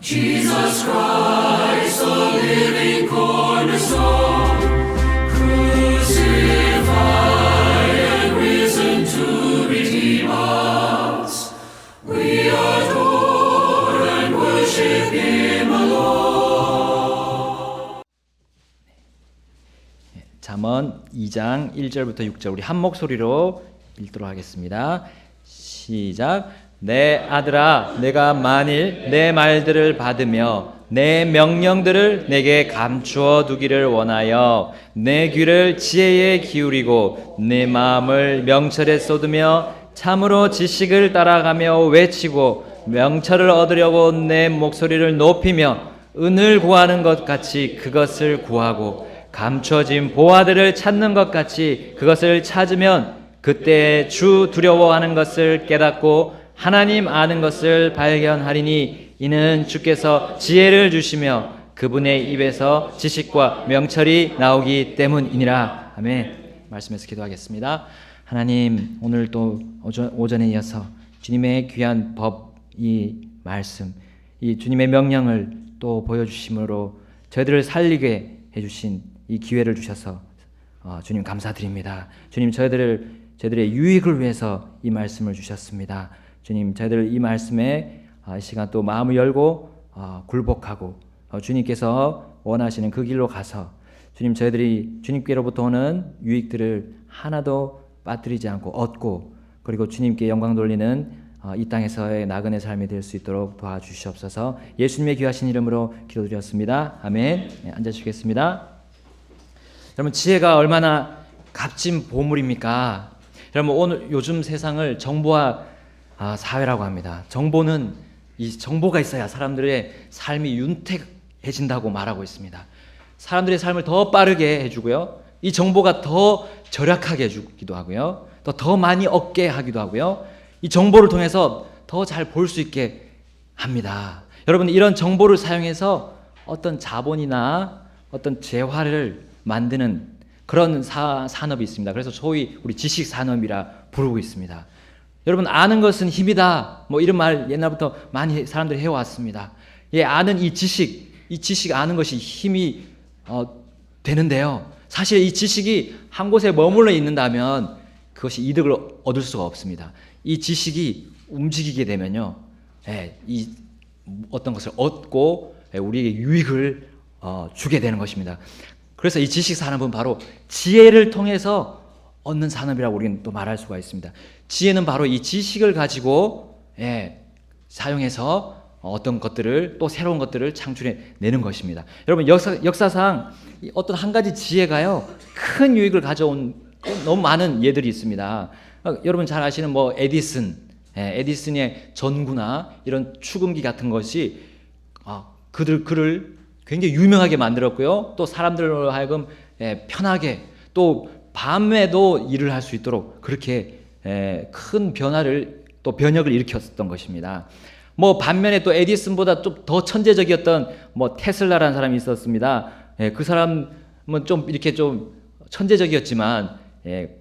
Jesus Christ, the living cornerstone, crucified and risen to redeem us. We adore and worship Him alone. 잠언 2장 1절부터 6절 우리 한 목소리로 읽도록 하겠습니다. 시작. 내 아들아, 내가 만일 내 말들을 받으며 내 명령들을 내게 감추어 두기를 원하여 내 귀를 지혜에 기울이고 내 마음을 명철에 쏟으며 참으로 지식을 따라가며 외치고 명철을 얻으려고 내 목소리를 높이며 은을 구하는 것 같이 그것을 구하고 감추어진 보화들을 찾는 것 같이 그것을 찾으면 그때 주 두려워하는 것을 깨닫고 하나님 아는 것을 발견하리니 이는 주께서 지혜를 주시며 그분의 입에서 지식과 명철이 나오기 때문이니라. 아멘. 말씀에서 기도하겠습니다. 하나님, 오늘 또 오전에 이어서 주님의 귀한 법, 이 말씀, 이 주님의 명령을 또 보여주심으로 저희들을 살리게 해주신 이 기회를 주셔서 주님 감사드립니다. 주님, 저희들의 유익을 위해서 이 말씀을 주셨습니다. 주님, 저희들 이 말씀에 이 시간 또 마음을 열고 굴복하고 주님께서 원하시는 그 길로 가서 주님, 저희들이 주님께로부터 오는 유익들을 하나도 빠뜨리지 않고 얻고 그리고 주님께 영광 돌리는 이 땅에서의 나그네 삶이 될 수 있도록 도와주시옵소서. 예수님의 귀하신 이름으로 기도드렸습니다. 아멘. 네, 앉아주시겠습니다. 여러분, 지혜가 얼마나 값진 보물입니까? 여러분, 오늘 요즘 세상을 정보화 사회라고 합니다. 이 정보가 있어야 사람들의 삶이 윤택해진다고 말하고 있습니다. 사람들의 삶을 더 빠르게 해주고요. 이 정보가 더 절약하게 해주기도 하고요. 더 많이 얻게 하기도 하고요. 이 정보를 통해서 더 잘 볼 수 있게 합니다. 여러분, 이런 정보를 사용해서 어떤 자본이나 어떤 재화를 만드는 그런 산업이 있습니다. 그래서 소위 우리 지식산업이라 부르고 있습니다. 여러분, 아는 것은 힘이다. 뭐 이런 말 옛날부터 많이 사람들이 해왔습니다. 예, 아는 이 지식 아는 것이 힘이 되는데요. 사실 이 지식이 한 곳에 머물러 있는다면 그것이 이득을 얻을 수가 없습니다. 이 지식이 움직이게 되면요, 이 어떤 것을 얻고 우리에게 유익을 주게 되는 것입니다. 그래서 이 지식 산업은 바로 지혜를 통해서 얻는 산업이라고 우리는 또 말할 수가 있습니다. 지혜는 바로 이 지식을 가지고 사용해서 어떤 것들을 또 새로운 것들을 창출해 내는 것입니다. 여러분, 역사상 어떤 한 가지 지혜가요 큰 유익을 가져온 너무 많은 예들이 있습니다. 여러분 잘 아시는 뭐 에디슨의 전구나 이런 축음기 같은 것이 그를 굉장히 유명하게 만들었고요. 또 사람들로 하여금 편하게 또 밤에도 일을 할 수 있도록 그렇게 큰 변화를 또 변혁을 일으켰던 것입니다. 뭐 반면에 또 에디슨보다 좀 더 천재적이었던 뭐 테슬라라는 사람이 있었습니다. 그 사람은 좀 이렇게 좀 천재적이었지만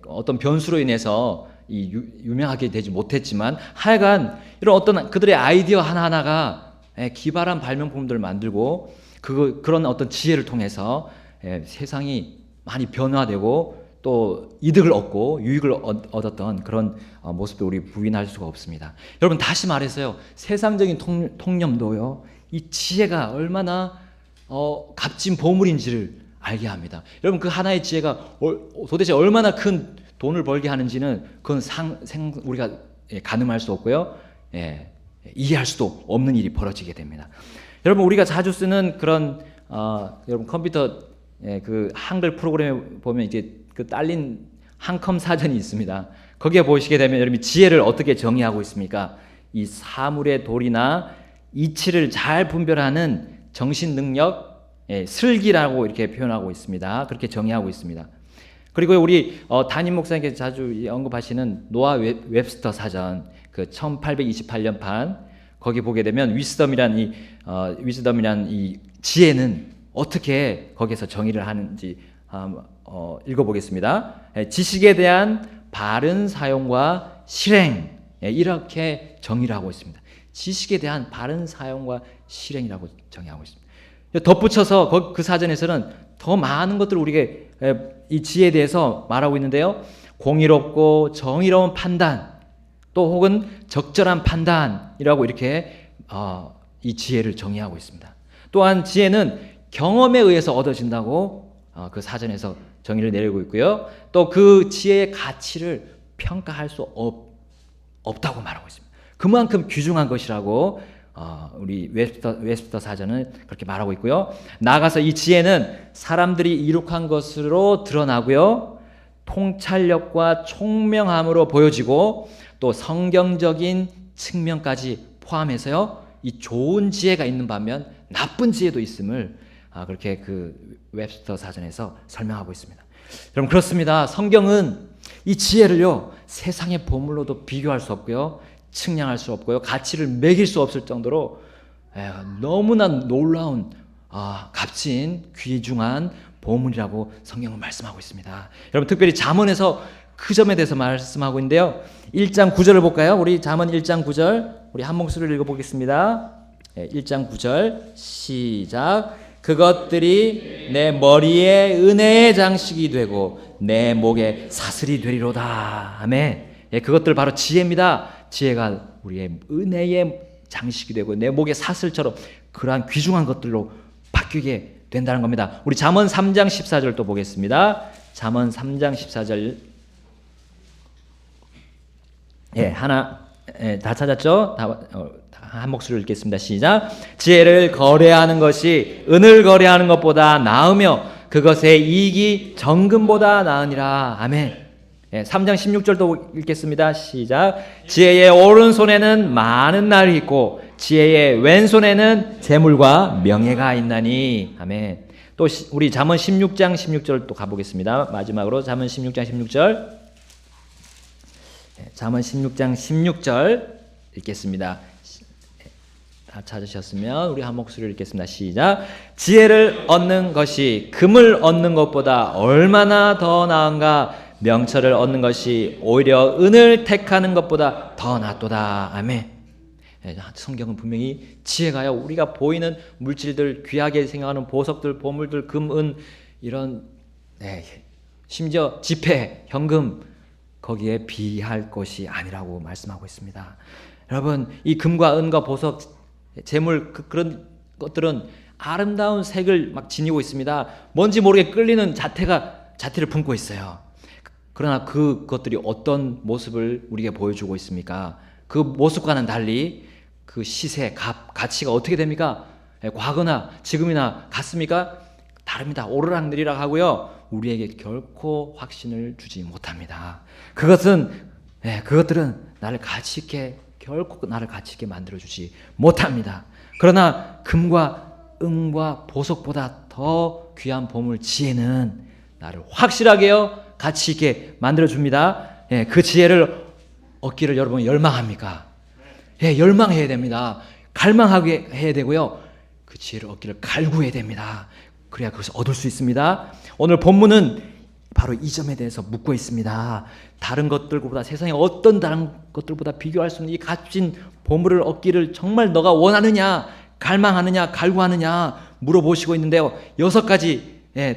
어떤 변수로 인해서 유명하게 되지 못했지만 하여간 이런 어떤 그들의 아이디어 하나하나가 기발한 발명품들을 만들고 그런 어떤 지혜를 통해서 세상이 많이 변화되고 또 이득을 얻고 유익을 얻었던 그런 모습도 우리 부인할 수가 없습니다. 여러분, 다시 말해서요, 세상적인 통념도요, 이 지혜가 얼마나 값진 보물인지를 알게 합니다. 여러분, 그 하나의 지혜가 도대체 얼마나 큰 돈을 벌게 하는지는 그건 우리가 가늠할 수 없고요, 이해할 수도 없는 일이 벌어지게 됩니다. 여러분, 우리가 자주 쓰는 그런 여러분 컴퓨터 그 한글 프로그램에 보면 이제 그 딸린 한컴 사전이 있습니다. 거기에 보시게 되면 여러분이 지혜를 어떻게 정의하고 있습니까? 이 사물의 도리나 이치를 잘 분별하는 정신 능력, 슬기라고 이렇게 표현하고 있습니다. 그렇게 정의하고 있습니다. 그리고 우리 담임 목사님께서 자주 언급하시는 노아 웹스터 사전, 그 1828년판 거기 보게 되면 위즈덤이란 이 지혜는 어떻게 거기서 정의를 하는지 읽어보겠습니다. 지식에 대한 바른 사용과 실행, 이렇게 정의를 하고 있습니다. 지식에 대한 바른 사용과 실행이라고 정의하고 있습니다. 덧붙여서 그 사전에서는 더 많은 것들을 우리에게 이 지혜에 대해서 말하고 있는데요. 공의롭고 정의로운 판단, 또 혹은 적절한 판단이라고 이렇게 이 지혜를 정의하고 있습니다. 또한 지혜는 경험에 의해서 얻어진다고 그 사전에서 정의를 내리고 있고요. 또 그 지혜의 가치를 평가할 수 없다고 말하고 있습니다. 그만큼 귀중한 것이라고 우리 웹스터 사전은 그렇게 말하고 있고요. 나아가서 이 지혜는 사람들이 이룩한 것으로 드러나고요. 통찰력과 총명함으로 보여지고 또 성경적인 측면까지 포함해서요. 이 좋은 지혜가 있는 반면 나쁜 지혜도 있음을 그렇게 그 웹스터 사전에서 설명하고 있습니다. 여러분 그렇습니다. 성경은 이 지혜를요. 세상의 보물로도 비교할 수 없고요. 측량할 수 없고요. 가치를 매길 수 없을 정도로 너무나 놀라운 값진 귀중한 보물이라고 성경은 말씀하고 있습니다. 여러분 특별히 잠언에서 그 점에 대해서 말씀하고 있는데요. 1장 9절을 볼까요? 우리 잠언 1장 9절 우리 한 목소리를 읽어보겠습니다. 1장 9절 시작. 그것들이 내 머리에 은혜의 장식이 되고 내 목에 사슬이 되리로다. 아멘. 그것들 바로 지혜입니다. 지혜가 우리의 은혜의 장식이 되고 내 목에 사슬처럼 그러한 귀중한 것들로 바뀌게 된다는 겁니다. 우리 잠언 3장 14절 또 보겠습니다. 잠언 3장 14절 다 찾았죠? 한 목소리로 읽겠습니다. 시작. 지혜를 거래하는 것이 은을 거래하는 것보다 나으며 그것의 이익이 정금보다 나으니라. 아멘. 3장 16절도 읽겠습니다. 시작. 지혜의 오른손에는 많은 날이 있고 지혜의 왼손에는 재물과 명예가 있나니. 아멘. 또 우리 잠언 16장 16절 또 가보겠습니다. 마지막으로 잠언 16장 16절. 잠언 16장 16절 읽겠습니다. 다 찾으셨으면 우리 한 목소리로 읽겠습니다. 시작. 지혜를 얻는 것이 금을 얻는 것보다 얼마나 더 나은가. 명철을 얻는 것이 오히려 은을 택하는 것보다 더 낫도다. 아멘. 성경은 분명히 지혜가요, 우리가 보이는 물질들, 귀하게 생각하는 보석들, 보물들, 금, 은 이런 심지어 지폐, 현금 거기에 비할 것이 아니라고 말씀하고 있습니다. 여러분 이 금과 은과 보석, 재물 그런 것들은 아름다운 색을 막 지니고 있습니다. 뭔지 모르게 끌리는 자태를 품고 있어요. 그러나 그것들이 어떤 모습을 우리에게 보여주고 있습니까? 그 모습과는 달리 그 시세, 가치가 어떻게 됩니까? 과거나 지금이나 같습니까? 다릅니다. 오르락내리락 하고요. 우리에게 결코 확신을 주지 못합니다. 그것들은 나를 가치 있게 결코 나를 가치 있게 만들어주지 못합니다. 그러나 금과 은과 보석보다 더 귀한 보물 지혜는 나를 확실하게요 가치 있게 만들어줍니다. 그 지혜를 얻기를 여러분 열망합니까? 열망해야 됩니다. 갈망하게 해야 되고요. 그 지혜를 얻기를 갈구해야 됩니다. 그래야 그것을 얻을 수 있습니다. 오늘 본문은 바로 이 점에 대해서 묻고 있습니다. 다른 것들보다 세상에 어떤 다른 것들보다 비교할 수 없는 이 값진 보물을 얻기를 정말 너가 원하느냐, 갈망하느냐, 갈구하느냐 물어보시고 있는데요. 6가지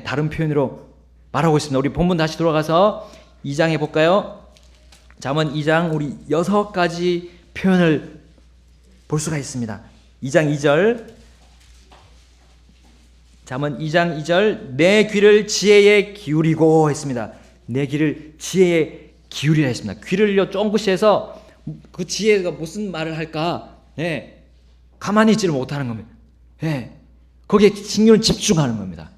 다른 표현으로 말하고 있습니다. 우리 본문 다시 돌아가서 2장에 볼까요? 잠언 2장 우리 6가지 표현을 볼 수가 있습니다. 2장 2절 잠언 2장 2절 내 귀를 지혜에 기울이고 했습니다. 내 귀를 지혜에 기울이라 했습니다. 귀를요 쫑긋이 해서 그 지혜가 무슨 말을 할까 가만히 있지를 못하는 겁니다. 거기에 신경을 집중하는 겁니다.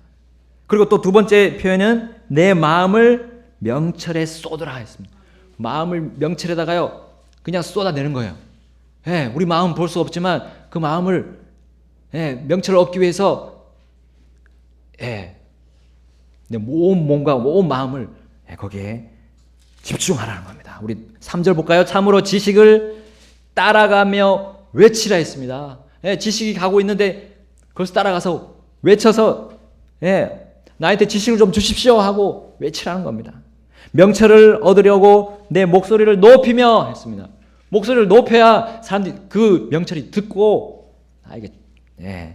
그리고 또 두 번째 표현은 내 마음을 명철에 쏟으라 했습니다. 마음을 명철에다가요 그냥 쏟아내는 거예요. 우리 마음 볼 수 없지만 그 마음을 명철을 얻기 위해서 내 온 몸과 온 마음을 거기에 집중하라는 겁니다. 우리 3절 볼까요? 참으로 지식을 따라가며 외치라 했습니다. 지식이 가고 있는데 그것을 따라가서 외쳐서 나한테 지식을 좀 주십시오 하고 외치라는 겁니다. 명철을 얻으려고 내 목소리를 높이며 했습니다. 목소리를 높여야 사람들이 그 명철이 듣고 나에게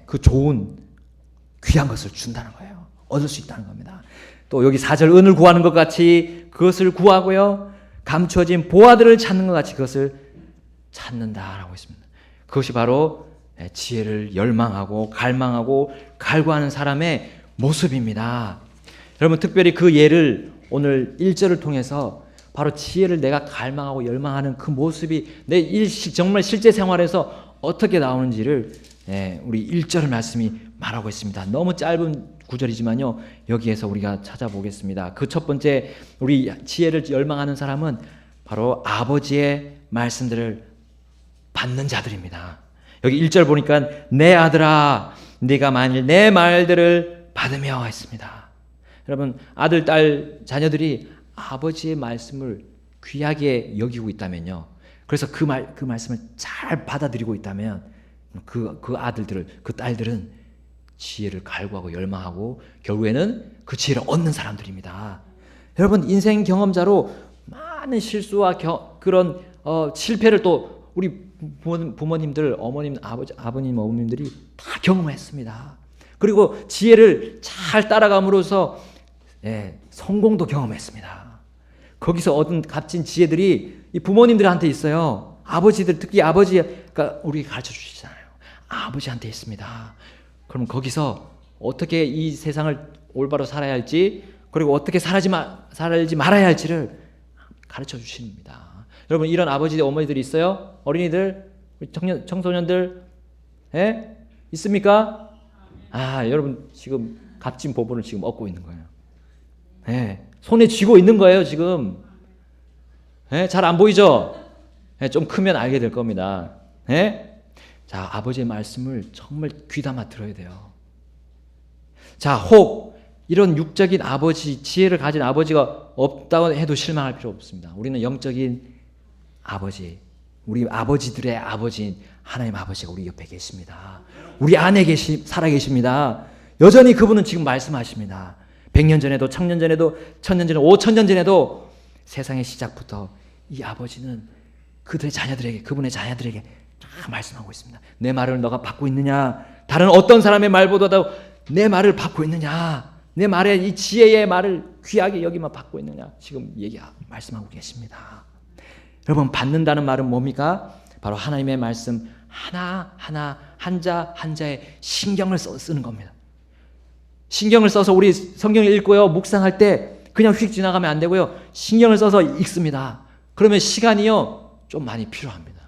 그 좋은 귀한 것을 준다는 거예요. 얻을 수 있다는 겁니다. 또 여기 4절 은을 구하는 것 같이 그것을 구하고요. 감추어진 보화들을 찾는 것 같이 그것을 찾는다라고 했습니다. 그것이 바로 지혜를 열망하고 갈망하고 갈구하는 사람의 모습입니다. 여러분 특별히 그 예를 오늘 1절을 통해서 바로 지혜를 내가 갈망하고 열망하는 그 모습이 내 정말 실제 생활에서 어떻게 나오는지를 우리 1절 말씀이 말하고 있습니다. 너무 짧은 구절이지만요. 여기에서 우리가 찾아보겠습니다. 그 첫 번째 우리 지혜를 열망하는 사람은 바로 아버지의 말씀들을 받는 자들입니다. 여기 1절 보니까 내 아들아 네가 만일 내 말들을 받으며 했습니다. 여러분 아들, 딸, 자녀들이 아버지의 말씀을 귀하게 여기고 있다면요. 그래서 그 말씀을 잘 받아들이고 있다면 그 아들들을 그 딸들은 지혜를 갈구하고 열망하고 결국에는 그 지혜를 얻는 사람들입니다. 여러분 인생 경험자로 많은 실수와 그런 실패를 또 우리 부모님들, 어머님, 아버님, 어머님들이 다 경험했습니다. 그리고 지혜를 잘 따라감으로써 성공도 경험했습니다. 거기서 얻은 값진 지혜들이 이 부모님들한테 있어요. 아버지들, 특히 아버지가 우리에게 가르쳐 주시잖아요. 아버지한테 있습니다. 그럼 거기서 어떻게 이 세상을 올바로 살아야 할지, 그리고 어떻게 살지 말아야 할지를 가르쳐 주십니다. 여러분 이런 아버지, 어머니들이 있어요? 어린이들, 청소년들, 있습니까? 여러분 지금 값진 보분을 지금 얻고 있는 거예요. 손에 쥐고 있는 거예요 지금. 잘 안 보이죠? 좀 크면 알게 될 겁니다. 자, 아버지의 말씀을 정말 귀담아 들어야 돼요. 자, 혹 이런 육적인 아버지, 지혜를 가진 아버지가 없다고 해도 실망할 필요 없습니다. 우리는 영적인 아버지, 우리 아버지들의 아버지인 하나님 아버지가 우리 옆에 계십니다. 우리 안에 살아 계십니다. 여전히 그분은 지금 말씀하십니다. 100년 전에도, 1000년 전에도, 1000년 전에, 5000년 전에도 세상의 시작부터 이 아버지는 그분의 자녀들에게 다 말씀하고 있습니다. 내 말을 너가 받고 있느냐? 다른 어떤 사람의 말보다도 내 말을 받고 있느냐? 내 말에 이 지혜의 말을 귀하게 여기만 받고 있느냐? 지금 말씀하고 계십니다. 여러분 받는다는 말은 뭡니까? 바로 하나님의 말씀 하나하나 한자에 신경을 쓰는 겁니다. 신경을 써서 우리 성경을 읽고요. 묵상할 때 그냥 휙 지나가면 안 되고요. 신경을 써서 읽습니다. 그러면 시간이요. 좀 많이 필요합니다.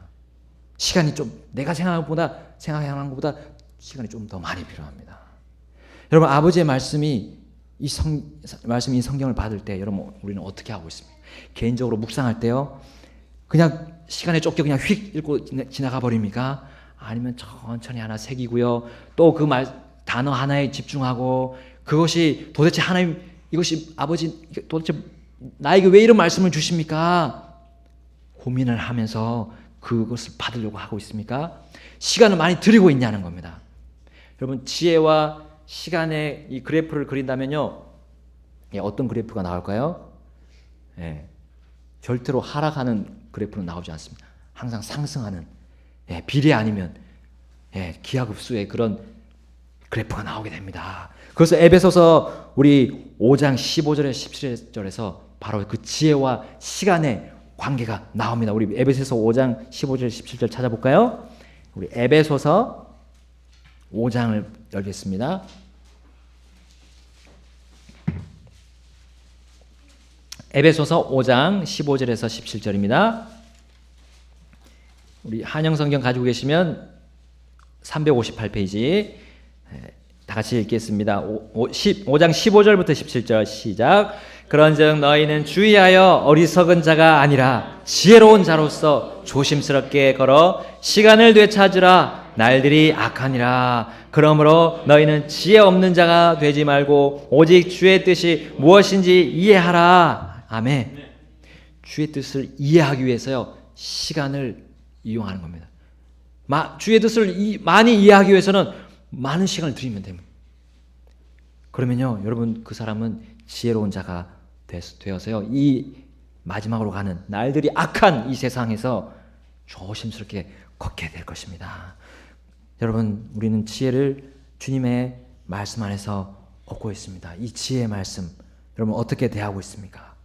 시간이 좀 내가 생각하는 것보다 시간이 좀 더 많이 필요합니다. 여러분 아버지의 말씀이 이 성경을 받을 때 여러분 우리는 어떻게 하고 있습니까? 개인적으로 묵상할 때요. 그냥 시간에 쫓겨 그냥 휙 읽고 지나가 버립니까? 아니면 천천히 하나 새기고요. 또 그 단어 하나에 집중하고 그것이 도대체 하나님 이것이 아버지 도대체 나에게 왜 이런 말씀을 주십니까? 고민을 하면서 그것을 받으려고 하고 있습니까? 시간을 많이 들이고 있냐는 겁니다. 여러분 지혜와 시간의 이 그래프를 그린다면요. 어떤 그래프가 나올까요? 절대로 하락하는 그래프는 나오지 않습니다. 항상 상승하는 비례 아니면 기하급수의 그런 그래프가 나오게 됩니다. 그래서 에베소서 우리 5장 15절에 17절에서 바로 그 지혜와 시간의 관계가 나옵니다. 우리 에베소서 5장 15절 17절 찾아볼까요? 우리 에베소서 5장을 열겠습니다. 에베소서 5장 15절에서 17절입니다. 우리 한영성경 가지고 계시면 358페이지 다 같이 읽겠습니다. 5장 15절부터 17절 시작. 그런즉 너희는 주의하여 어리석은 자가 아니라 지혜로운 자로서 조심스럽게 걸어 시간을 되찾으라. 날들이 악하니라. 그러므로 너희는 지혜 없는 자가 되지 말고 오직 주의 뜻이 무엇인지 이해하라. 아멘. 주의 뜻을 이해하기 위해서요. 시간을 이용하는 겁니다. 주의 뜻을 많이 이해하기 위해서는 많은 시간을 들이면 됩니다. 그러면요, 여러분 그 사람은 지혜로운 자가 되어서요. 이 마지막으로 가는 날들이 악한 이 세상에서 조심스럽게 걷게 될 것입니다. 여러분, 우리는 지혜를 주님의 말씀 안에서 얻고 있습니다. 이 지혜의 말씀, 여러분 어떻게 대하고 있습니까?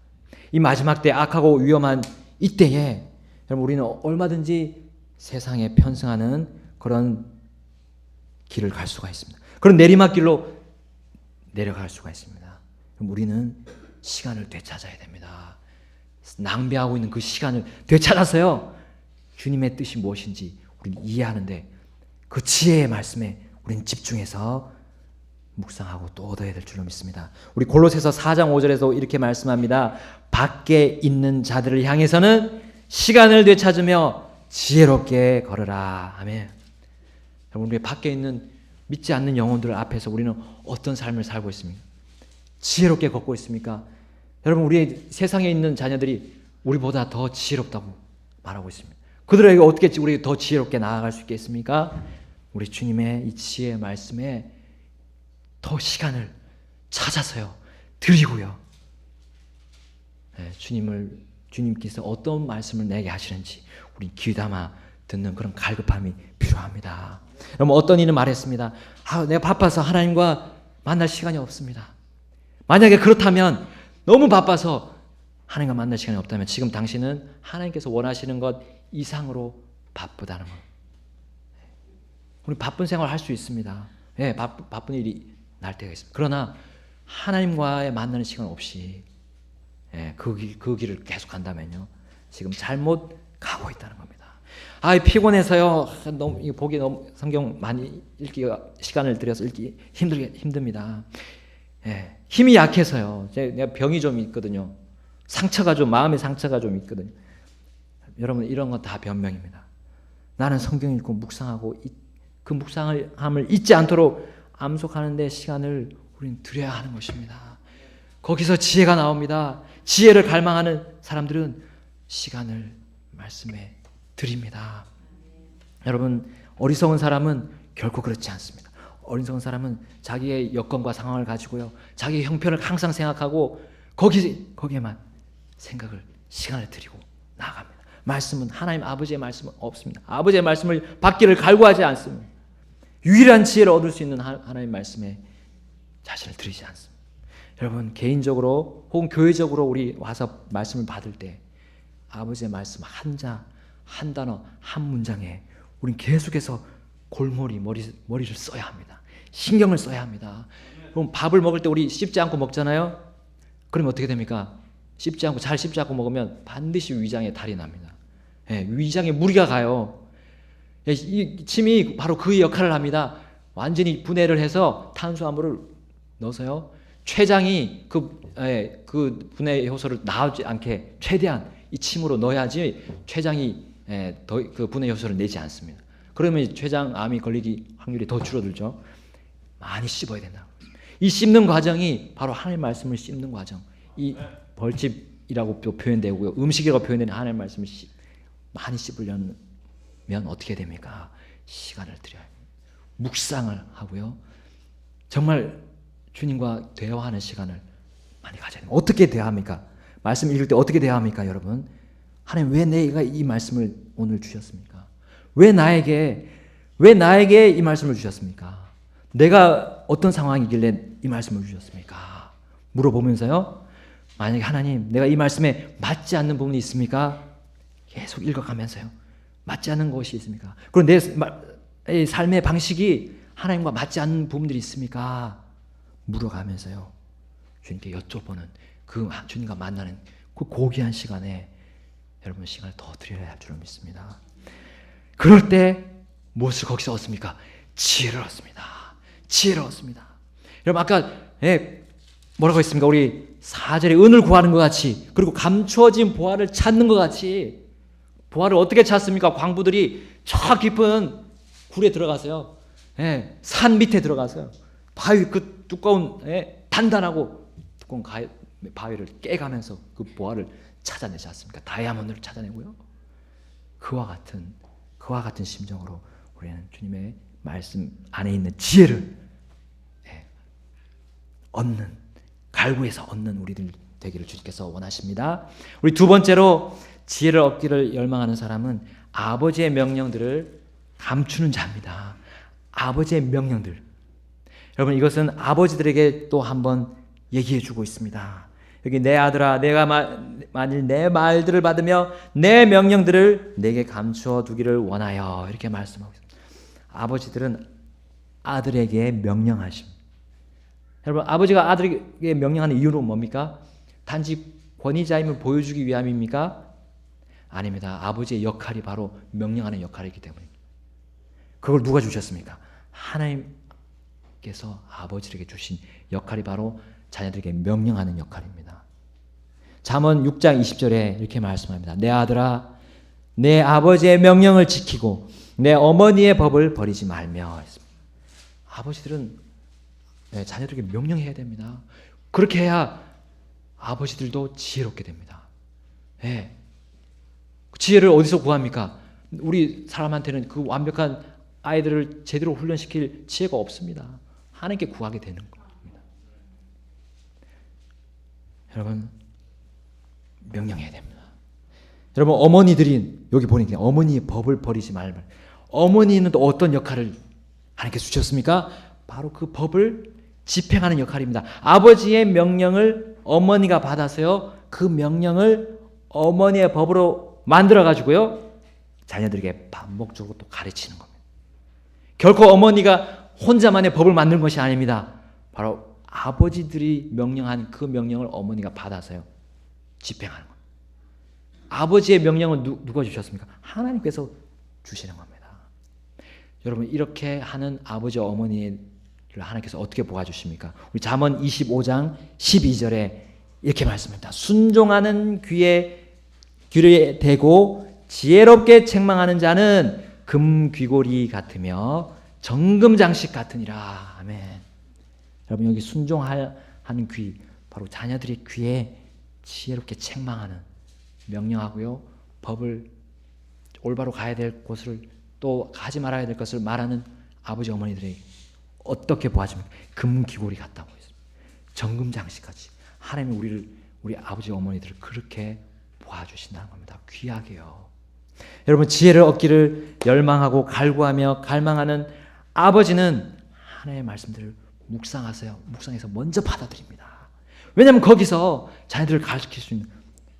이 마지막 때 악하고 위험한 이때에 여러분 우리는 얼마든지 세상에 편승하는 그런 길을 갈 수가 있습니다. 그런 내리막길로 내려갈 수가 있습니다. 그럼 우리는 시간을 되찾아야 됩니다. 낭비하고 있는 그 시간을 되찾아서요, 주님의 뜻이 무엇인지 우리는 이해하는데 그 지혜의 말씀에 우리는 집중해서 묵상하고 또 얻어야 될 줄로 믿습니다. 우리 골로새서 4장 5절에서 이렇게 말씀합니다. 밖에 있는 자들을 향해서는 시간을 되찾으며 지혜롭게 걸으라. 아멘. 여러분, 우리 밖에 있는 믿지 않는 영혼들 앞에서 우리는 어떤 삶을 살고 있습니까? 지혜롭게 걷고 있습니까? 여러분, 우리 세상에 있는 자녀들이 우리보다 더 지혜롭다고 말하고 있습니다. 그들에게 어떻게 우리 더 지혜롭게 나아갈 수 있겠습니까? 우리 주님의 이 지혜의 말씀에 더 시간을 찾아서요, 드리고요. 주님께서 어떤 말씀을 내게 하시는지 우리 귀담아 듣는 그런 갈급함이 필요합니다. 여러분, 어떤 이는 말했습니다. 내가 바빠서 하나님과 만날 시간이 없습니다. 만약에 그렇다면, 너무 바빠서 하나님과 만날 시간이 없다면 지금 당신은 하나님께서 원하시는 것 이상으로 바쁘다는 것. 우리 바쁜 생활을 할 수 있습니다. 예, 바쁜 일이 날 때가 있습니다. 그러나 하나님과의 만나는 시간 없이 그 길을 계속 간다면요, 지금 잘못 가고 있다는 겁니다. 피곤해서요, 너무 보기 너무 성경 많이 읽기가 시간을 들여서 읽기 힘듭니다. 힘이 약해서요. 내가 병이 좀 있거든요. 마음의 상처가 좀 있거든요. 여러분, 이런 건 다 변명입니다. 나는 성경 읽고 묵상하고 그 묵상함을 잊지 않도록 암송하는데 시간을 우리는 드려야 하는 것입니다. 거기서 지혜가 나옵니다. 지혜를 갈망하는 사람들은 시간을 말씀에 드립니다. 여러분, 어리석은 사람은 결코 그렇지 않습니다. 어리석은 사람은 자기의 여건과 상황을 가지고요, 자기의 형편을 항상 생각하고 거기에만 시간을 드리고 나아갑니다. 말씀은, 하나님 아버지의 말씀은 없습니다. 아버지의 말씀을 받기를 갈구하지 않습니다. 유일한 지혜를 얻을 수 있는 하나님의 말씀에 자신을 드리지 않습니다. 여러분, 개인적으로 혹은 교회적으로 우리 와서 말씀을 받을 때 아버지의 말씀 한 단어, 한 문장에 우린 계속해서 머리를 써야 합니다. 신경을 써야 합니다. 그럼 밥을 먹을 때 우리 씹지 않고 먹잖아요. 그러면 어떻게 됩니까? 잘 씹지 않고 먹으면 반드시 위장에 탈이 납니다. 위장에 무리가 가요. 이 침이 바로 그 역할을 합니다. 완전히 분해를 해서 탄수화물을 넣어서요, 췌장이 그 분해 효소를 나오지 않게 최대한 이 침으로 넣어야지 췌장이 그 분해 효소를 내지 않습니다. 그러면 췌장암이 걸리기 확률이 더 줄어들죠. 많이 씹어야 된다. 이 씹는 과정이 바로 하나님의 말씀을 씹는 과정. 이 벌집이라고 표현되고요, 음식이라고 표현되는 하나님의 말씀을 많이 씹으려면 어떻게 됩니까? 시간을 드려야 합니다. 묵상을 하고요, 정말 주님과 대화하는 시간을 많이 가져야 됩니다. 어떻게 대화합니까? 말씀 읽을 때 어떻게 대화합니까, 여러분? 하나님, 왜 내가 이 말씀을 오늘 주셨습니까? 왜 나에게 이 말씀을 주셨습니까? 내가 어떤 상황이길래 이 말씀을 주셨습니까? 물어보면서요, 만약에 하나님, 내가 이 말씀에 맞지 않는 부분이 있습니까? 계속 읽어가면서요, 맞지 않는 것이 있습니까? 그리고 내 삶의 방식이 하나님과 맞지 않는 부분들이 있습니까? 물어가면서요, 주님께 여쭤보는 그 주님과 만나는 그 고귀한 시간에 여러분 시간을 더 드려야 할 줄로 믿습니다. 그럴 때 무엇을 거기서 얻습니까? 지혜를 얻습니다. 지혜를 얻습니다. 여러분, 아까 뭐라고 했습니까? 우리 4절에 은을 구하는 것 같이, 그리고 감추어진 보화를 찾는 것 같이. 보화를 어떻게 찾습니까? 광부들이 저 깊은 굴에 들어가서요, 산 밑에 들어가서요, 바위 그 두꺼운 단단하고 두꺼운 바위를 깨가면서 그 보화를 찾아내지 않습니까? 다이아몬드를 찾아내고요. 그와 같은 심정으로 우리는 주님의 말씀 안에 있는 지혜를 갈구해서 얻는 우리들 되기를 주님께서 원하십니다. 우리 두 번째로 지혜를 얻기를 열망하는 사람은 아버지의 명령들을 감추는 자입니다. 아버지의 명령들. 여러분, 이것은 아버지들에게 또 한번 얘기해 주고 있습니다. 여기 내 아들아, 내가 만일 내 말들을 받으며 내 명령들을 내게 감추어 두기를 원하여, 이렇게 말씀하고 있습니다. 아버지들은 아들에게 명령하심. 여러분, 아버지가 아들에게 명령하는 이유는 뭡니까? 단지 권위자임을 보여주기 위함입니까? 아닙니다. 아버지의 역할이 바로 명령하는 역할이기 때문입니다. 그걸 누가 주셨습니까? 하나님께서 아버지에게 주신 역할이 바로 자녀들에게 명령하는 역할입니다. 잠언 6장 20절에 이렇게 말씀합니다. 내 아들아, 내 아버지의 명령을 지키고 내 어머니의 법을 버리지 말며 했습니다. 아버지들은 자녀들에게 명령해야 됩니다. 그렇게 해야 아버지들도 지혜롭게 됩니다. 네. 지혜를 어디서 구합니까? 우리 사람한테는 그 완벽한 아이들을 제대로 훈련시킬 지혜가 없습니다. 하나님께 구하게 되는 겁니다. 여러분, 명령해야 됩니다. 여러분, 어머니들이 여기 보니까 어머니의 법을 버리지 말말. 어머니는 또 어떤 역할을 하나님께 주셨습니까? 바로 그 법을 집행하는 역할입니다. 아버지의 명령을 어머니가 받아서요, 그 명령을 어머니의 법으로 만들어 가지고요, 자녀들에게 반복적으로 또 가르치는 겁니다. 결코 어머니가 혼자만의 법을 만든 것이 아닙니다. 바로 아버지들이 명령한 그 명령을 어머니가 받아서요, 집행하는 겁니다. 아버지의 명령은 누가 주셨습니까? 하나님께서 주시는 겁니다. 여러분, 이렇게 하는 아버지 어머니를 하나님께서 어떻게 도와주십니까? 우리 잠언 25장 12절에 이렇게 말씀합니다. 순종하는 귀에 대고 지혜롭게 책망하는 자는 금귀고리 같으며 정금 장식 같으니라. 아멘. 여러분, 여기 순종하는 귀, 바로 자녀들의 귀에 지혜롭게 책망하는, 명령하고요, 법을 올바로 가야 될 곳을 또 가지 말아야 될 것을 말하는 아버지 어머니들이 어떻게 보아줍니까? 금귀고리 같다고 했습니다. 정금 장식같이 하나님이 우리 아버지 어머니들을 그렇게 보아주신다는 겁니다. 귀하게요. 여러분, 지혜를 얻기를 열망하고 갈구하며 갈망하는 아버지는 하나님의 말씀들을 묵상해서 먼저 받아들입니다. 왜냐하면 거기서 자녀들을 가르칠 수 있는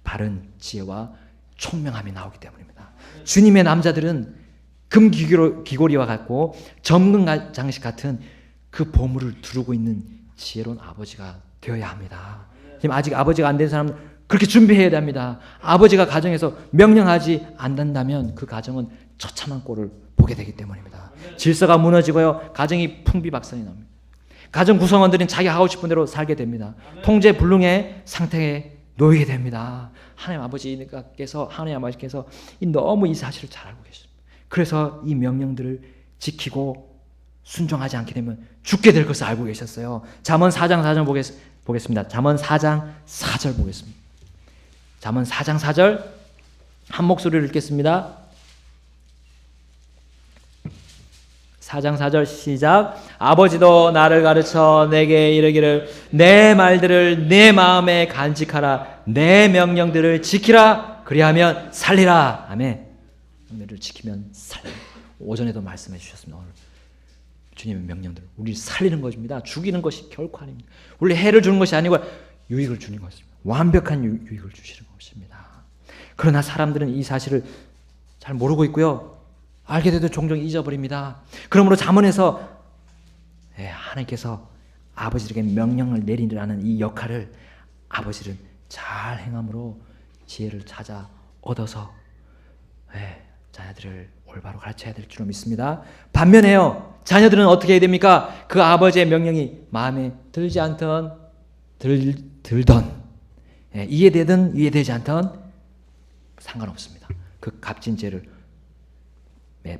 바른 지혜와 총명함이 나오기 때문입니다. 주님의 남자들은 금귀고리와 같고 정금 장식 같은 그 보물을 두르고 있는 지혜로운 아버지가 되어야 합니다. 지금 아직 아버지가 안 된 사람은 그렇게 준비해야 됩니다. 아버지가 가정에서 명령하지 않는다면 그 가정은 처참한 꼴을 보게 되기 때문입니다. 질서가 무너지고요, 가정이 풍비박산이 납니다. 가정 구성원들은 자기 하고 싶은 대로 살게 됩니다. 통제 불능의 상태에 놓이게 됩니다. 하나님 아버지께서 너무 이 사실을 잘 알고 계십니다. 그래서 이 명령들을 지키고 순종하지 않게 되면 죽게 될 것을 알고 계셨어요. 잠언 4장 4절 보겠습니다. 잠언 4장 4절 보겠습니다. 잠언 4장 4절 한 목소리로 읽겠습니다. 4장 4절 시작. 아버지도 나를 가르쳐 내게 이르기를 내 말들을 내 마음에 간직하라. 내 명령들을 지키라. 그리하면 살리라. 아멘. 명령들을 지키면 살리라. 오전에도 말씀해 주셨습니다. 오늘 주님의 명령들, 우리를 살리는 것입니다. 죽이는 것이 결코 아닙니다. 우리 해를 주는 것이 아니고 유익을 주는 것입니다. 완벽한 유익을 주시는 것입니다. 그러나 사람들은 이 사실을 잘 모르고 있고요, 알게 돼도 종종 잊어버립니다. 그러므로 잠언에서 하나님께서 아버지에게 명령을 내리라는 이 역할을 아버지는 잘 행함으로 지혜를 찾아 얻어서 자녀들을 올바로 가르쳐야 될 줄 믿습니다. 반면에요, 자녀들은 어떻게 해야 됩니까? 그 아버지의 명령이 마음에 들지 않던 들던 이해되든 이해되지 않던 상관없습니다. 그 값진 죄를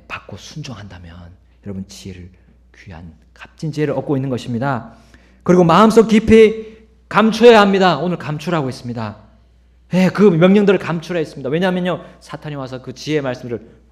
받고 순종한다면 여러분 지혜를, 귀한 값진 지혜를 얻고 있는 것입니다. 그리고 마음속 깊이 감춰야 합니다. 오늘 감추라고 했습니다. 그 명령들을 감추라 했습니다. 왜냐하면요, 사탄이 와서 그 지혜의 말씀을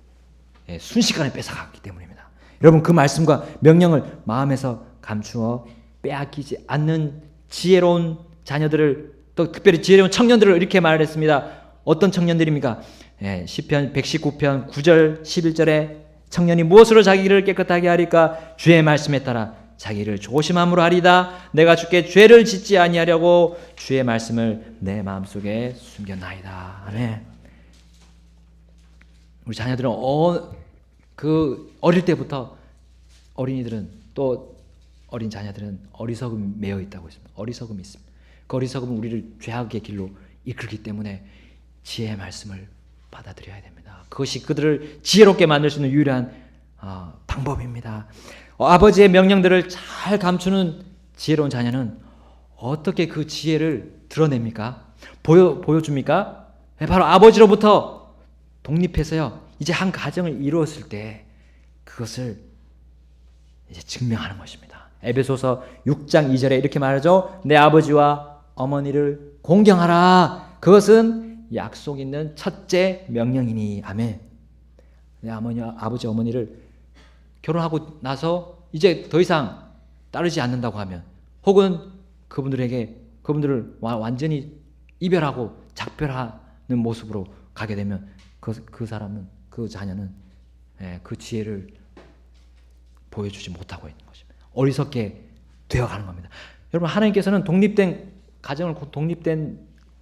순식간에 뺏어갔기 때문입니다. 여러분, 그 말씀과 명령을 마음에서 감추어 빼앗기지 않는 지혜로운 자녀들을 또 특별히 지혜로운 청년들을 이렇게 말했습니다. 어떤 청년들입니까? 예, 시편 119편 9절 11절에 청년이 무엇으로 자기를 깨끗하게 하리까? 주의 말씀에 따라 자기를 조심함으로 하리다. 내가 주께 죄를 짓지 아니하려고 주의 말씀을 내 마음속에 숨겨나이다. 아멘. 우리 자녀들은 어릴 때부터 어린이들은 또 어린 자녀들은 어리석음이 매여 있다고 했습니다. 어리석음이 있습니다. 그 어리석음은 우리를 죄악의 길로 이끌기 때문에 지혜의 말씀을 받아들여야 됩니다. 그것이 그들을 지혜롭게 만들 수 있는 유일한 방법입니다. 아버지의 명령들을 잘 감추는 지혜로운 자녀는 어떻게 그 지혜를 드러냅니까? 보여줍니까? 바로 아버지로부터 독립해서요. 이제 한 가정을 이루었을 때 그것을 이제 증명하는 것입니다. 에베소서 6장 2절에 이렇게 말하죠. 내 아버지와 어머니를 공경하라. 그것은 약속 있는 첫째 명령이니. 아멘. 내 아버지 어머니를 결혼하고 나서 이제 더 이상 따르지 않는다고 하면, 혹은 그분들을 완전히 이별하고 작별하는 모습으로 가게 되면 그 사람은, 그 자녀는 그 지혜를 보여주지 못하고 있는 것입니다. 어리석게 되어가는 겁니다. 여러분, 하나님께서는 독립된 가정을 독립된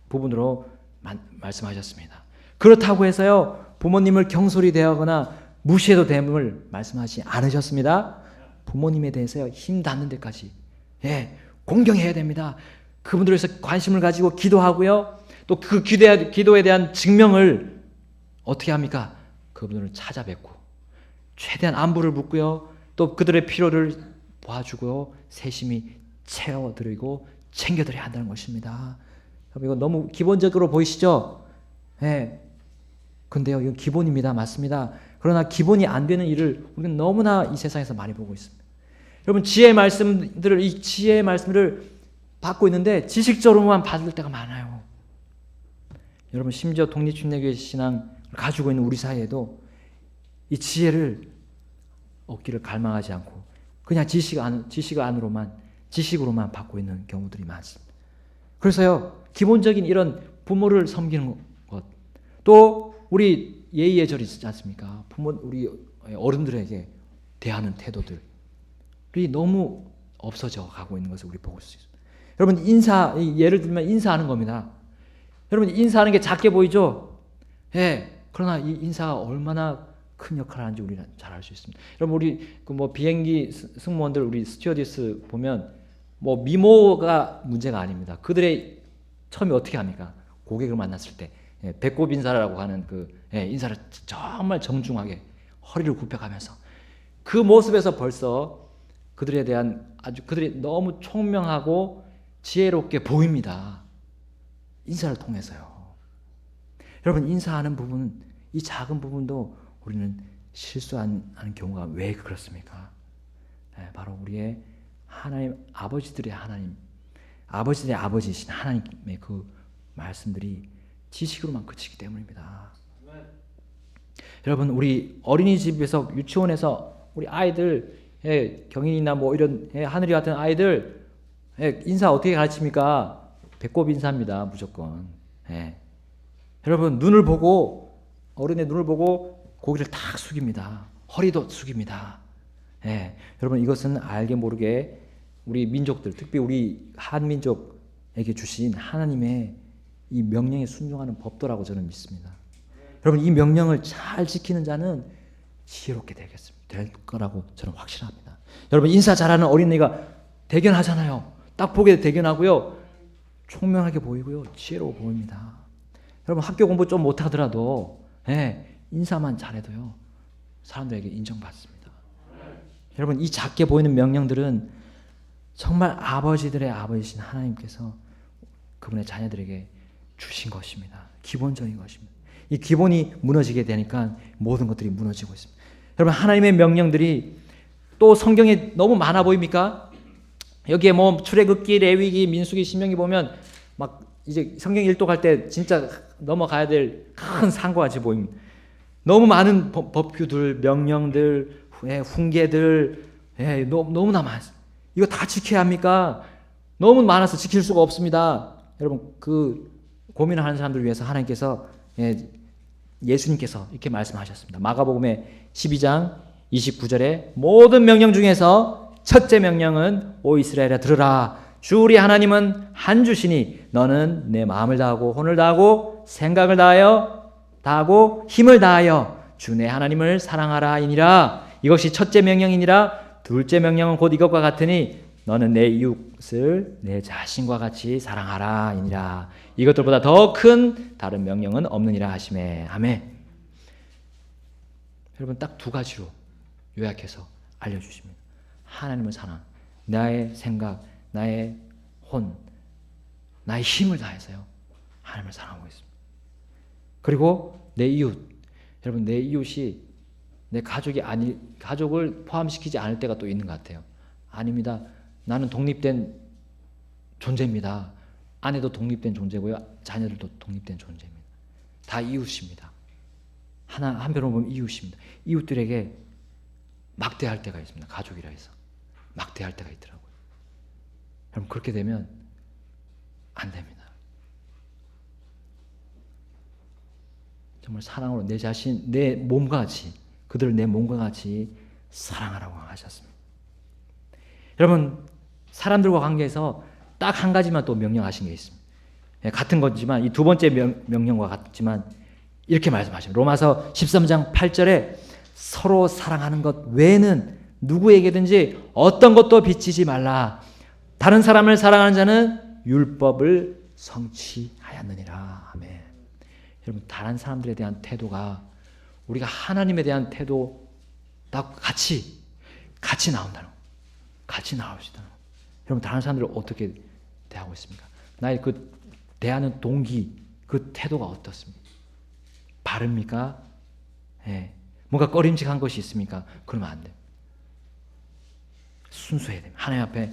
부분으로 말씀하셨습니다. 그렇다고 해서요 부모님을 경솔히 대하거나 무시해도 됨을 말씀하지 않으셨습니다. 부모님에 대해서요 힘 닿는 데까지 공경해야 됩니다. 그분들에 대해서 관심을 가지고 기도하고요, 또 그 기도에 대한 증명을 어떻게 합니까? 그분들을 찾아뵙고 최대한 안부를 묻고요, 또 그들의 필요를 봐주고요, 세심히 채워드리고 챙겨드려야 한다는 것입니다. 이거 너무 기본적으로 보이시죠? 근데요, 이건 기본입니다. 맞습니다. 그러나 기본이 안 되는 일을 우리는 너무나 이 세상에서 많이 보고 있습니다. 여러분, 이 지혜의 말씀들을 받고 있는데 지식적으로만 받을 때가 많아요. 여러분, 심지어 독립침례교회 신앙을 가지고 있는 우리 사이에도 이 지혜를 얻기를 갈망하지 않고 그냥 지식으로만 받고 있는 경우들이 많습니다. 그래서요, 기본적인 이런 부모를 섬기는 것, 또 우리 예의 예절이 있지 않습니까? 우리 어른들에게 대하는 태도들이 너무 없어져 가고 있는 것을 우리 보고 있습니다. 여러분, 예를 들면 인사하는 겁니다. 여러분, 인사하는 게 작게 보이죠? 그러나 이 인사가 얼마나 큰 역할을 하는지 우리는 잘 알 수 있습니다. 여러분, 우리 비행기 승무원들, 우리 스튜어디스 보면 미모가 문제가 아닙니다. 그들의 처음에 어떻게 합니까? 고객을 만났을 때 배꼽 인사라고 하는 인사를 정말 정중하게 허리를 굽혀가면서 그 모습에서 벌써 그들이 너무 총명하고 지혜롭게 보입니다. 인사를 통해서요. 여러분, 인사하는 부분은, 이 작은 부분도 우리는 실수하는 경우가 왜 그렇습니까? 바로 우리의 하나님, 아버지들의 아버지이신 하나님의 그 말씀들이 지식으로만 그치기 때문입니다. 여러분, 우리 어린이집에서, 유치원에서 우리 아이들, 경인이나 이런 하늘이 같은 아이들 인사 어떻게 가르칩니까? 배꼽 인사입니다. 무조건. 여러분, 어른의 눈을 보고 고개를 탁 숙입니다. 허리도 숙입니다. 여러분, 이것은 알게 모르게 우리 민족들, 특히 우리 한민족에게 주신 하나님의 이 명령에 순종하는 법도라고 저는 믿습니다. 여러분, 이 명령을 잘 지키는 자는 지혜롭게 될 거라고 저는 확신합니다. 여러분, 인사 잘하는 어린이가 대견하잖아요. 딱 보게 대견하고요, 총명하게 보이고요, 지혜로워 보입니다. 여러분, 학교 공부 좀 못하더라도 인사만 잘해도요 사람들에게 인정받습니다. 여러분, 이 작게 보이는 명령들은 정말 아버지들의 아버지신 하나님께서 그분의 자녀들에게 주신 것입니다. 기본적인 것입니다. 이 기본이 무너지게 되니까 모든 것들이 무너지고 있습니다. 여러분, 하나님의 명령들이 또 성경에 너무 많아 보입니까? 여기에 출애굽기, 레위기, 민수기, 신명기 보면 이제 성경 일독할 때 진짜 넘어가야 될 큰 산과 같이 보입니다. 너무 많은 법규들, 명령들, 훈계들, 너무나 많습니다. 이거 다 지켜야 합니까? 너무 많아서 지킬 수가 없습니다. 여러분 그 고민하는 사람들을 위해서 하나님께서 예수님께서 이렇게 말씀하셨습니다. 마가복음의 12장 29절에 모든 명령 중에서 첫째 명령은 오 이스라엘아 들으라. 주 우리 하나님은 한 주시니 너는 내 마음을 다하고 혼을 다하고 생각을 다하고 힘을 다하여 주 내 하나님을 사랑하라이니라. 이것이 첫째 명령이니라. 둘째 명령은 곧 이것과 같으니 너는 내 이웃을 내 자신과 같이 사랑하라이니라. 이것들보다 더 큰 다른 명령은 없느니라 하시매. 아멘. 여러분 딱 두 가지로 요약해서 알려주십니다. 하나님을 사랑, 나의 생각, 나의 혼, 나의 힘을 다해서요 하나님을 사랑하고 있습니다. 그리고 내 이웃, 여러분 내 이웃이 내 가족을 포함시키지 않을 때가 또 있는 것 같아요. 아닙니다. 나는 독립된 존재입니다. 아내도 독립된 존재고요, 자녀들도 독립된 존재입니다. 다 이웃입니다. 한편으로 보면 이웃입니다. 이웃들에게 막대할 때가 있습니다. 가족이라 해서 막대할 때가 있더라고요. 여러분 그렇게 되면 안 됩니다. 정말 사랑으로 내 자신, 내 몸과 같이, 그들을 내 몸과 같이 사랑하라고 하셨습니다. 여러분 사람들과 관계에서 딱 한 가지만 또 명령하신 게 있습니다. 같은 거지만 이 두 번째 명령과 같지만 이렇게 말씀하십니다. 로마서 13장 8절에 서로 사랑하는 것 외에는 누구에게든지 어떤 것도 비치지 말라. 다른 사람을 사랑하는 자는 율법을 성취하였느니라. 아멘. 여러분 다른 사람들에 대한 태도가 우리가 하나님에 대한 태도와 같이 나온다는 거. 같이 나오시다는 거. 여러분 다른 사람들을 어떻게 대하고 있습니까? 나의 그 대하는 동기, 그 태도가 어떻습니까? 바릅니까? 뭔가 꺼림칙한 것이 있습니까? 그러면 안 돼요. 순수해야 됩니다. 하나님 앞에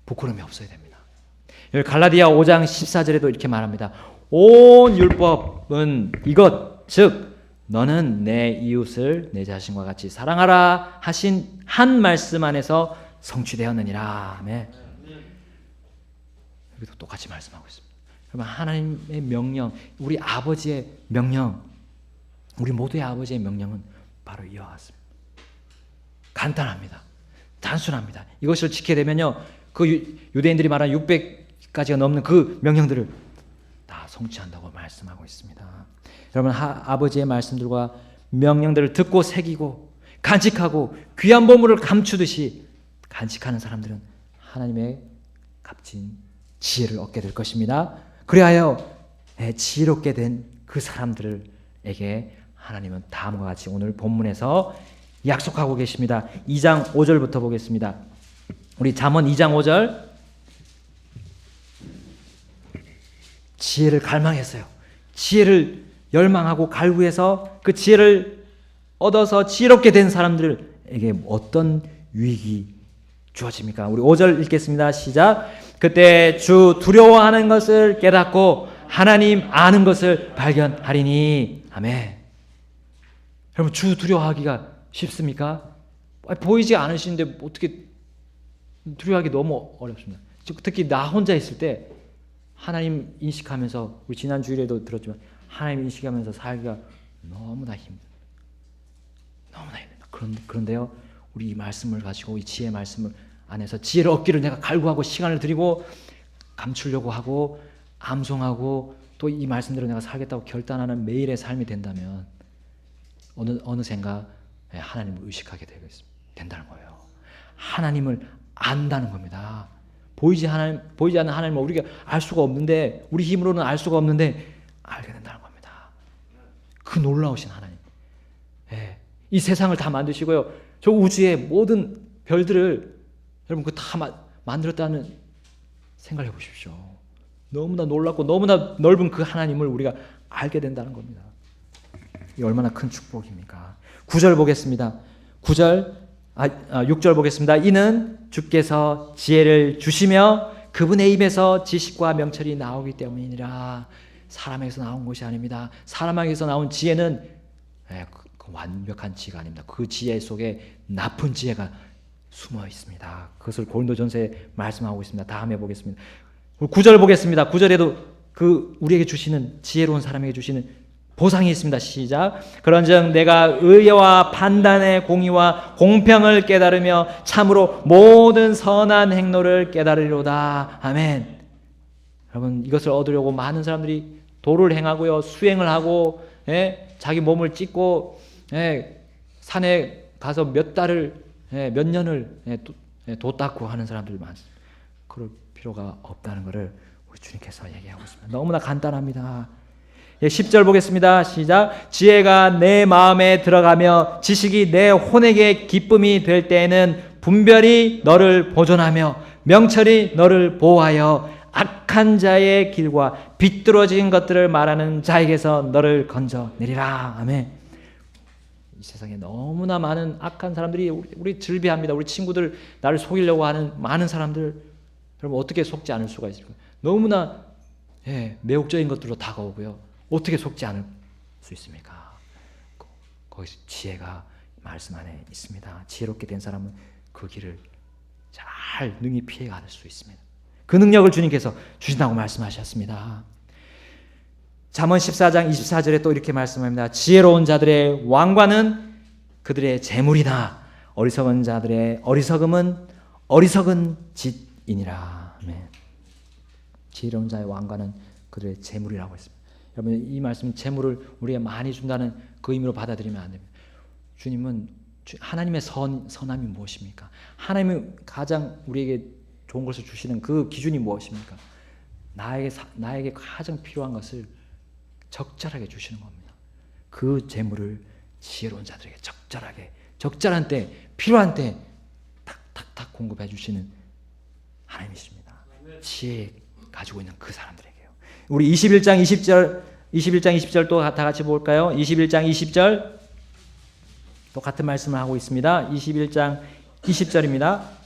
부끄러움이 없어야 됩니다. 여기 갈라디아 5장 14절에도 이렇게 말합니다. 온 율법은 이것, 즉 너는 내 이웃을 내 자신과 같이 사랑하라 하신 한 말씀 안에서 성취되었느니라. 아멘. 여기도 똑같이 말씀하고 있습니다. 여러분 하나님의 명령, 우리 아버지의 명령, 우리 모두의 아버지의 명령은 바로 이와 같습니다. 간단합니다. 단순합니다. 이것을 지켜야 되면요, 그 유대인들이 말하는 600가지가 넘는 그 명령들을 다 성취한다고 말씀하고 있습니다. 여러분 아버지의 말씀들과 명령들을 듣고 새기고 간직하고 귀한 보물을 감추듯이 간직하는 사람들은 하나님의 값진 지혜를 얻게 될 것입니다. 그리하여 지혜롭게 된 그 사람들에게 하나님은 다음과 같이 오늘 본문에서 약속하고 계십니다. 2장 5절부터 보겠습니다. 우리 잠언 2장 5절. 지혜를 갈망했어요. 지혜를 열망하고 갈구해서 그 지혜를 얻어서 지혜롭게 된 사람들에게 어떤 유익이 주어집니까? 우리 5절 읽겠습니다. 시작. 그때 주 두려워하는 것을 깨닫고 하나님 아는 것을 발견하리니. 아멘. 여러분 주 두려워하기가 쉽습니까? 보이지 않으시는데 어떻게 두려워하기 너무 어렵습니다. 특히 나 혼자 있을 때 하나님 인식하면서, 우리 지난 주일에도 들었지만 하나님 인식하면서 살기가 너무나 힘듭니다. 너무나 힘듭니다. 그런데요, 우리 이 말씀을 가지고 이 지혜의 말씀을 안에서 지혜를 얻기를 내가 갈구하고 시간을 들이고 감추려고 하고 암송하고 또 이 말씀대로 내가 살겠다고 결단하는 매일의 삶이 된다면 어느샌가 하나님을 의식하게 된다는 거예요. 하나님을 안다는 겁니다. 보이지 않는 하나님을 우리가 알 수가 없는데, 우리 힘으로는 알 수가 없는데 알게 된다는 겁니다. 그 놀라우신 하나님. 이 세상을 다 만드시고요, 저 우주의 모든 별들을 여러분 그 다 만들었다는 생각을 해보십시오. 너무나 놀랍고 너무나 넓은 그 하나님을 우리가 알게 된다는 겁니다. 이 얼마나 큰 축복입니까? 9절 보겠습니다. 6절 보겠습니다. 이는 주께서 지혜를 주시며 그분의 입에서 지식과 명철이 나오기 때문이니라. 사람에게서 나온 것이 아닙니다. 사람에게서 나온 지혜는 그 완벽한 지혜가 아닙니다. 그 지혜 속에 나쁜 지혜가 숨어 있습니다. 그것을 고린도전서에 말씀하고 있습니다. 다음에 보겠습니다. 9절 보겠습니다. 9절에도 그 우리에게 주시는 지혜로운 사람에게 주시는 보상이 있습니다. 시작. 그런즉 내가 의와 판단의 공의와 공평을 깨달으며 참으로 모든 선한 행로를 깨달으리로다. 아멘. 여러분, 이것을 얻으려고 많은 사람들이 도를 행하고요, 수행을 하고, 자기 몸을 찢고, 산에 가서 몇 달을, 몇 년을 도 닦고 하는 사람들이 많습니다. 그럴 필요가 없다는 것을 우리 주님께서 얘기하고 있습니다. 너무나 간단합니다. 10절 보겠습니다. 시작. 지혜가 내 마음에 들어가며 지식이 내 혼에게 기쁨이 될 때에는 분별이 너를 보존하며 명철이 너를 보호하여 악한 자의 길과 비뚤어진 것들을 말하는 자에게서 너를 건져내리라. 아멘. 이 세상에 너무나 많은 악한 사람들이 우리 즐비합니다. 우리 친구들 나를 속이려고 하는 많은 사람들, 여러분 어떻게 속지 않을 수가 있습니까? 너무나 매혹적인 것들로 다가오고요. 어떻게 속지 않을 수 있습니까? 거기서 지혜가 말씀 안에 있습니다. 지혜롭게 된 사람은 그 길을 잘 능히 피해갈 수 있습니다. 그 능력을 주님께서 주신다고 말씀하셨습니다. 잠언 14장 24절에 또 이렇게 말씀합니다. 지혜로운 자들의 왕관은 그들의 재물이나 어리석은 자들의 어리석음은 어리석은 짓이니라. 아멘. 지혜로운 자의 왕관은 그들의 재물이라고 했습니다. 여러분, 이 말씀 재물을 우리가 많이 준다는 그 의미로 받아들이면 안 됩니다. 주님은 하나님의 선함이 무엇입니까? 하나님이 가장 우리에게 좋은 것을 주시는 그 기준이 무엇입니까? 나에게 가장 필요한 것을 적절하게 주시는 겁니다. 그 재물을 지혜로운 자들에게 적절하게, 적절한 때, 필요한 때 탁탁탁 공급해 주시는 하나님이십니다. 지혜 가지고 있는 그 사람들에게요. 우리 21장 20절 또 다 같이 볼까요? 21장 20절 또 같은 말씀을 하고 있습니다. 21장 20절입니다.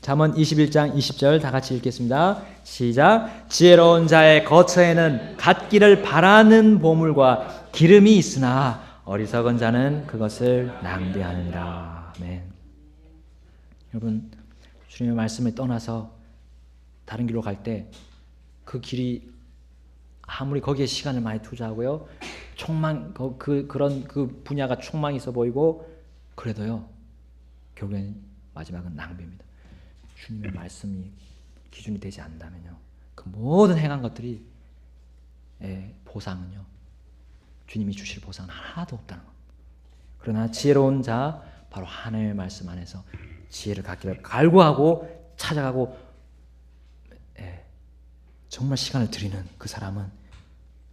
잠언 21장 20절 다 같이 읽겠습니다. 시작. 지혜로운 자의 거처에는 갖기를 바라는 보물과 기름이 있으나 어리석은 자는 그것을 낭비하느니라. 아멘. 여러분, 주님의 말씀을 떠나서 다른 길로 갈 때 그 길이 아무리 거기에 시간을 많이 투자하고요, 그런 그 분야가 촉망이 있어 보이고 그래도요, 결국엔 마지막은 낭비입니다. 주님의 말씀이 기준이 되지 않는다면요, 그 모든 행한 것들이 보상은요, 주님이 주실 보상은 하나도 없다는 겁니다. 그러나 지혜로운 자, 바로 하나님의 말씀 안에서 지혜를 갖기를 갈구하고 찾아가고 정말 시간을 들이는 그 사람은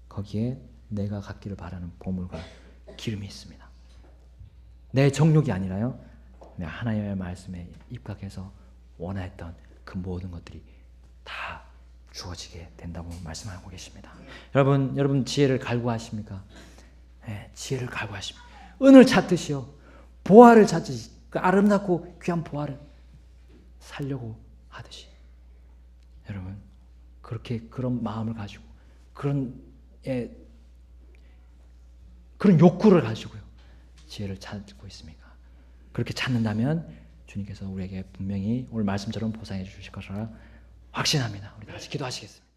거기에 내가 갖기를 바라는 보물과 기름이 있습니다. 내 정욕이 아니라요, 내 하나님의 말씀에 입각해서 원하였던 그 모든 것들이 다 주어지게 된다고 말씀하고 계십니다. 여러분 지혜를 갈구하십니까? 지혜를 갈구하십니까? 은을 찾듯이요, 보화를 찾듯이, 그 아름답고 귀한 보화를 살려고 하듯이, 여러분 그렇게 그런 마음을 가지고 그런 욕구를 가지고요, 지혜를 찾고 있습니까? 그렇게 찾는다면 주님께서 우리에게 분명히 오늘 말씀처럼 보상해 주실 것이라 확신합니다. 우리 다 같이 기도하시겠습니다.